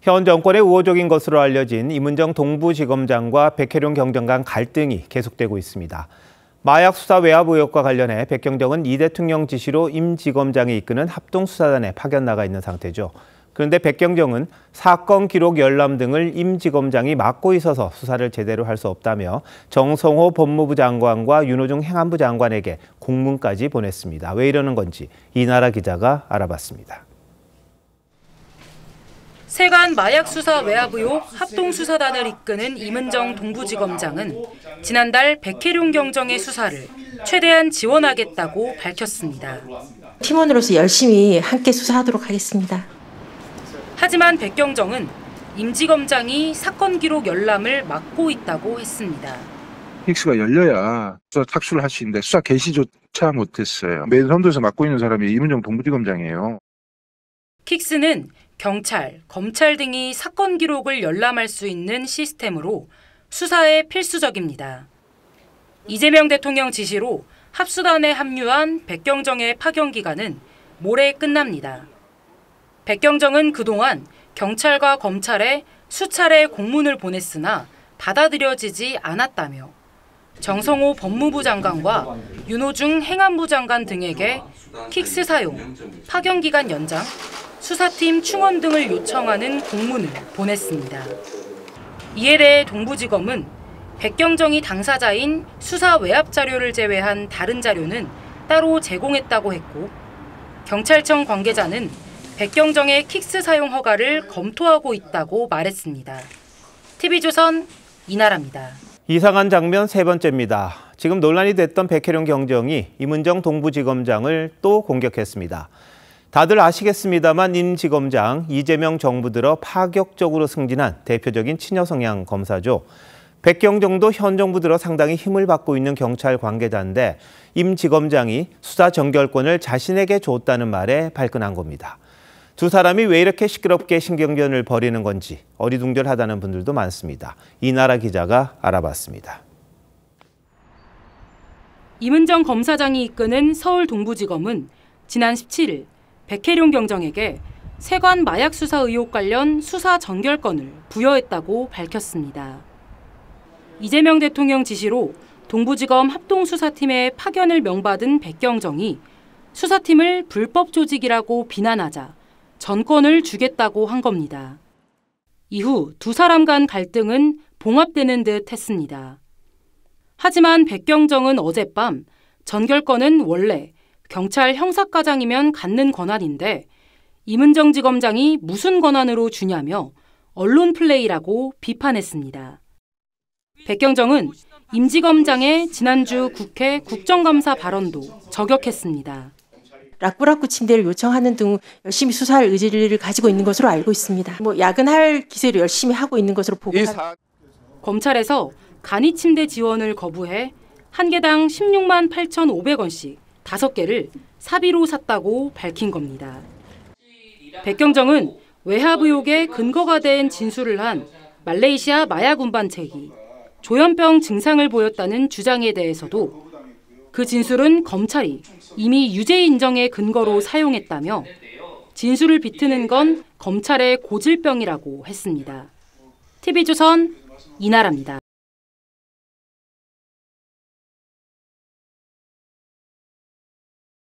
현 정권의 우호적인 것으로 알려진 임은정 동부지검장과 백혜룡 경정 간 갈등이 계속되고 있습니다. 마약 수사 외압 의혹과 관련해 백 경정은 이 대통령 지시로 임 지검장이 이끄는 합동수사단에 파견 나가 있는 상태죠. 그런데 백 경정은 사건 기록 열람 등을 임 지검장이 맡고 있어서 수사를 제대로 할 수 없다며 정성호 법무부 장관과 윤호중 행안부 장관에게 공문까지 보냈습니다. 왜 이러는 건지 이나라 기자가 알아봤습니다. 세관 마약 수사 외압 의혹 합동수사단을 이끄는 임은정 동부지검장은 지난달 백혜룡 경정의 수사를 최대한 지원하겠다고 밝혔습니다. 팀원으로서 열심히 함께 수사하도록 하겠습니다. 하지만 백 경정은 임 지검장이 사건 기록 열람을 막고 있다고 했습니다. 킥스가 열려야 수사 착수를 할 수 있는데 수사 개시조차 못했어요. 맨 선두에서 맡고 있는 사람이 임은정 동부지검장이에요. 킥스는 경찰, 검찰 등이 사건 기록을 열람할 수 있는 시스템으로 수사에 필수적입니다. 이재명 대통령 지시로 합수단에 합류한 백경정의 파견 기간은 모레 끝납니다. 백경정은 그동안 경찰과 검찰에 수차례 공문을 보냈으나 받아들여지지 않았다며 정성호 법무부 장관과 윤호중 행안부 장관 등에게 킥스 사용, 파견 기간 연장, 수사팀 충원 등을 요청하는 공문을 보냈습니다. 이에 대해 동부지검은 백경정이 당사자인 수사 외압 자료를 제외한 다른 자료는 따로 제공했다고 했고, 경찰청 관계자는 백경정의 킥스 사용 허가를 검토하고 있다고 말했습니다. TV조선 이나라입니다. 이상한 장면 세 번째입니다. 지금 논란이 됐던 백혜룡 경정이 임은정 동부지검장을 또 공격했습니다. 다들 아시겠습니다만 임 지검장, 이재명 정부 들어 파격적으로 승진한 대표적인 친여 성향 검사죠. 백 경정도 현 정부 들어 상당히 힘을 받고 있는 경찰 관계자인데 임 지검장이 수사 전결권을 자신에게 줬다는 말에 발끈한 겁니다. 두 사람이 왜 이렇게 시끄럽게 신경전을 벌이는 건지 어리둥절하다는 분들도 많습니다. 이나라 기자가 알아봤습니다. 임은정 검사장이 이끄는 서울 동부지검은 지난 17일 백혜룡 경정에게 세관 마약 수사 의혹 관련 수사 전결권을 부여했다고 밝혔습니다. 이재명 대통령 지시로 동부지검 합동수사팀에 파견을 명받은 백 경정이 수사팀을 불법 조직이라고 비난하자 전권을 주겠다고 한 겁니다. 이후 두 사람 간 갈등은 봉합되는 듯 했습니다. 하지만 백 경정은 어젯밤 전결권은 원래 경찰 형사과장이면 갖는 권한인데 임은정 지검장이 무슨 권한으로 주냐며 언론 플레이라고 비판했습니다. 백 경정은 임 지검장의 지난주 국회 국정감사 발언도 저격했습니다. 라꾸라꾸 침대를 요청하는 등 열심히 수사할 의지를 가지고 있는 것으로 알고 있습니다. 야근할 기세로 열심히 하고 있는 것으로 보고 검찰에서 간이 침대 지원을 거부해 한 개당 16만 8,500원씩 5개를 사비로 샀다고 밝힌 겁니다. 백경정은 외압 의혹에 근거가 된 진술을 한 말레이시아 마약 운반책이 조현병 증상을 보였다는 주장에 대해서도 그 진술은 검찰이 이미 유죄 인정의 근거로 사용했다며 진술을 비트는 건 검찰의 고질병이라고 했습니다. TV조선 이나라입니다.